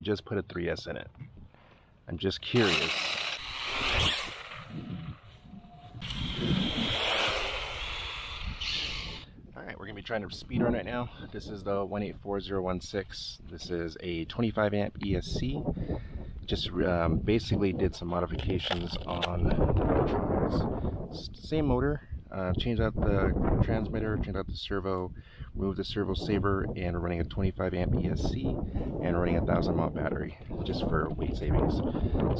just put a 3S in it. I'm just curious. Alright, we're going to be trying to speed run right now. This is the 184016. This is a 25 amp ESC. Just basically did some modifications on the electronics. Same motor, changed out the transmitter, changed out the servo, removed the servo saver, and we're running a 25 amp ESC and running a 1000 mAh battery just for weight savings.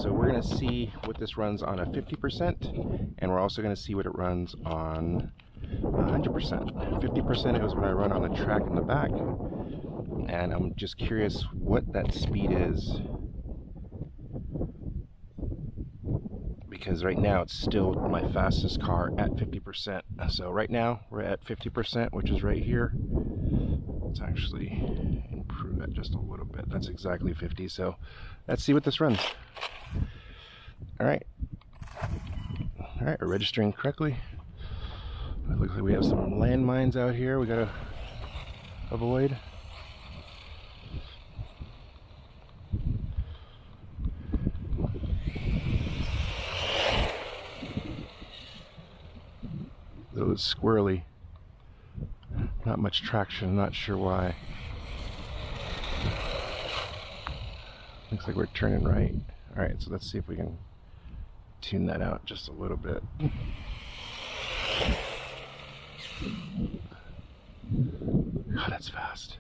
So we're going to see what this runs on a 50%, and we're also going to see what it runs on 100%. 50% is when I run on the track in the back, and I'm just curious what that speed is, because right now it's still my fastest car at 50%. So right now we're at 50%, which is right here. Let's actually improve that just a little bit. That's exactly 50. So let's see what this runs. All right, we're registering correctly. It looks like we have some landmines out here we gotta avoid. It was squirrely. Not much traction, not sure why. Looks like we're turning right. Alright, so let's see if we can tune that out just a little bit. God, that's fast.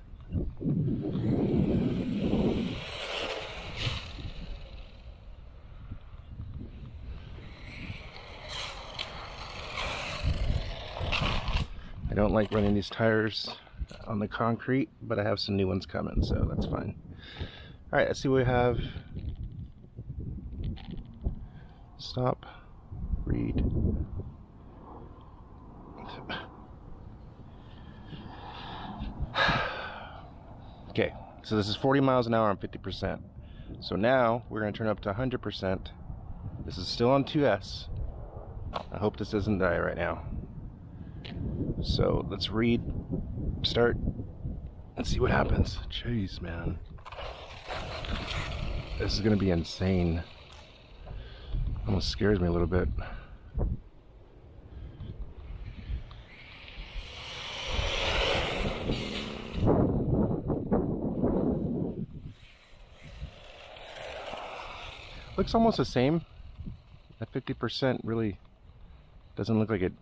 I don't like running these tires on the concrete, but I have some new ones coming, so that's fine. Alright, let's see what we have. Stop. Read. Okay, so this is 40 miles an hour on 50%. So now we're going to turn up to 100%. This is still on 2S. I hope this doesn't die right now. So let's read, start, and see what happens. Jeez, man. This is going to be insane. Almost scares me a little bit. Looks almost the same. That 50% really doesn't look like it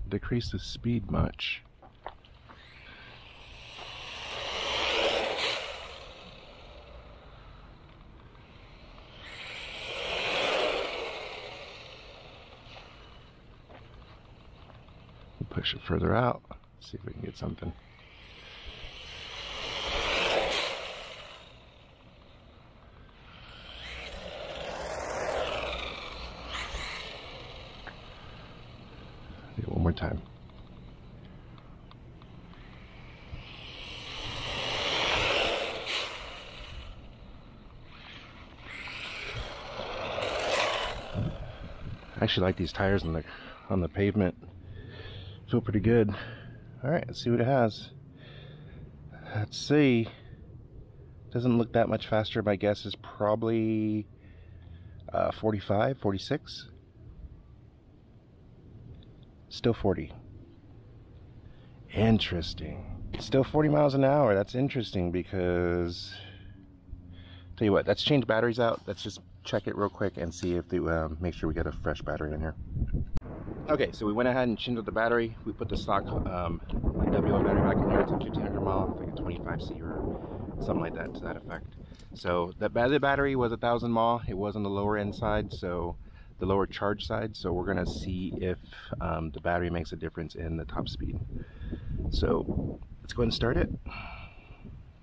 decreased the speed much. We'll push it further out, see if we can get something. One more time. I actually like these tires on the pavement. Feel pretty good. All right, let's see what it has. Let's see. Doesn't look that much faster. My guess is probably 45, 46. Still 40. Interesting. Still 40 miles an hour. That's interesting because, tell you what, let's change batteries out. Let's just check it real quick and see if they make sure we get a fresh battery in here. Okay, so we went ahead and changed out the battery. We put the stock WL battery back in here. It's a 1500 mile, I think a 25C or something like that to that effect. So the battery was 1000 mAh. It was on the lower end side, so the lower charge side. So we're gonna see if the battery makes a difference in the top speed. So let's go ahead and start it.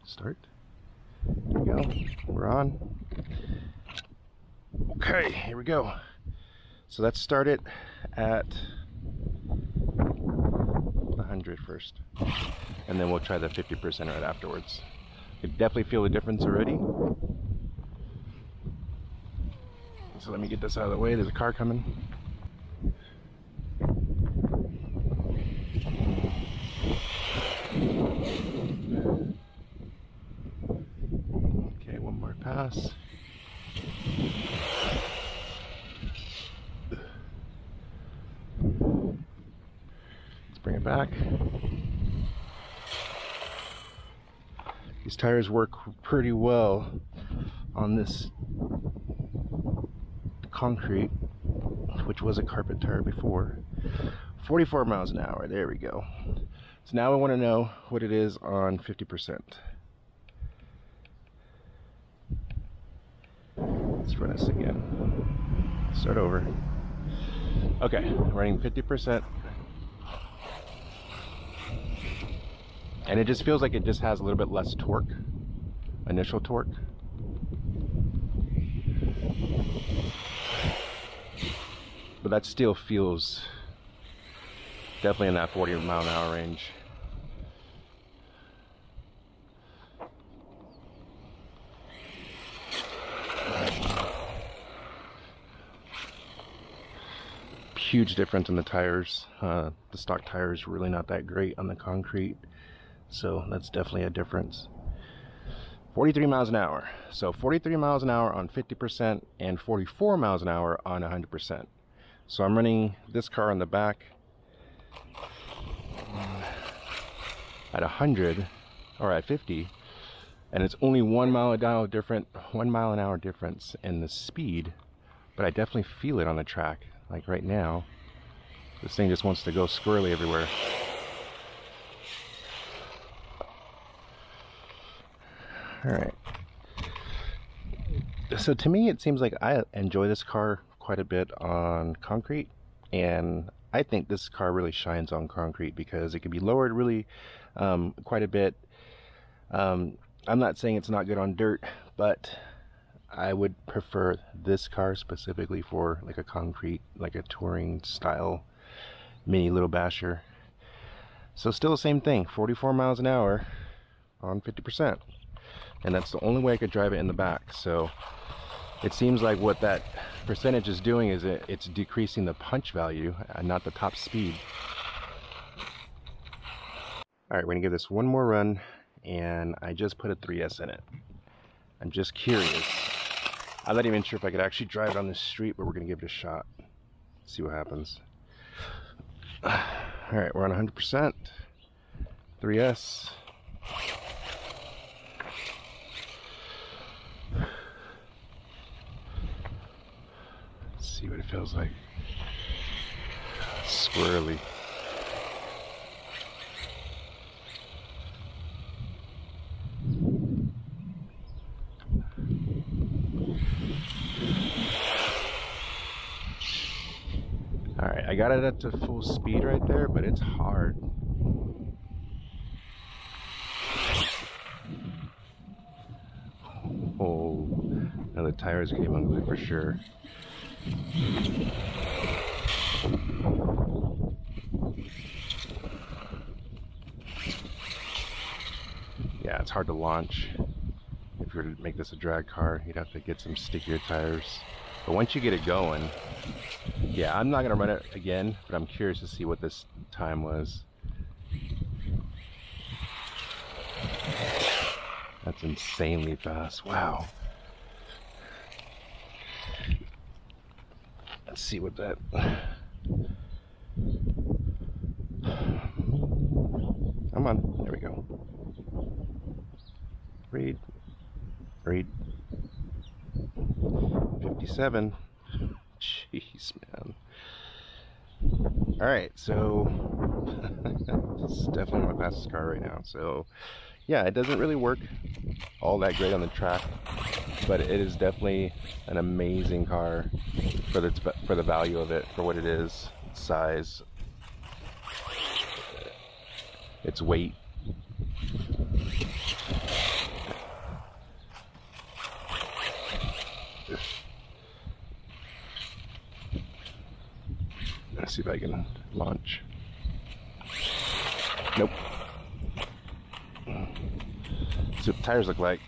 Start. There we go. We're on. Okay, here we go. So let's start it at 100 first, and then we'll try the 50% right afterwards. You can definitely feel the difference already. So let me get this out of the way. There's a car coming. Okay, one more pass. gas. Let's bring it back. These tires work pretty well on this concrete, which was a carpet tire before. 44 miles an hour, there we go. So now I want to know what it is on 50%. Let's run this again. Start over. Okay, running 50%. And it just feels like it just has a little bit less torque, initial torque. But that still feels definitely in that 40 mile an hour range. Huge difference in the tires. The stock tire is really not that great on the concrete, so that's definitely a difference. 43 miles an hour. So 43 miles an hour on 50% and 44 miles an hour on 100%. So I'm running this car on the back at 100 or at 50, and it's only 1 mile an hour difference in the speed, but I definitely feel it on the track. Like right now, this thing just wants to go squirrely everywhere. All right. So to me, it seems like I enjoy this car quite a bit on concrete, and I think this car really shines on concrete because it can be lowered really quite a bit. I'm not saying it's not good on dirt, but I would prefer this car specifically for like a concrete, like a touring style mini little basher. So still the same thing, 44 miles an hour on 50%. And that's the only way I could drive it in the back. So it seems like what that percentage is doing is it's decreasing the punch value and not the top speed. All right, we're gonna give this one more run, and I just put a 3S in it. I'm just curious. I'm not even sure if I could actually drive it on the street, but we're gonna give it a shot. See what happens. All right, we're on 100%. 3S. See what it feels like. Squirrely. Alright, I got it up to full speed right there, but it's hard. Oh, now the tires came unglued for sure. Yeah, it's hard to launch. If you were to make this a drag car, you'd have to get some stickier tires. But once you get it going, yeah, I'm not gonna run it again, but I'm curious to see what this time was. That's insanely fast. Wow. Let's see what that... Come on, there we go. Read. 57. Jeez, man. Alright, so this is definitely my fastest car right now. So yeah, it doesn't really work all that great on the track, but it is definitely an amazing car for the value of it, for what it is, its size, its weight. Let's see if I can launch. Nope. So the tires look like.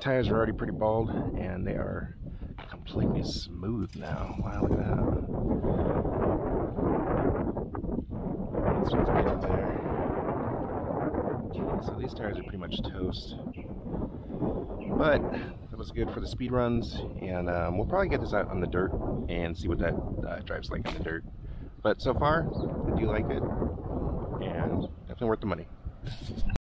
Tires are already pretty bald, and they are completely smooth now. Wow, look at that. This one's getting there. Okay, so these tires are pretty much toast. But was good for the speed runs, and we'll probably get this out on the dirt and see what that drives like in the dirt. But so far, I do like it, and definitely worth the money.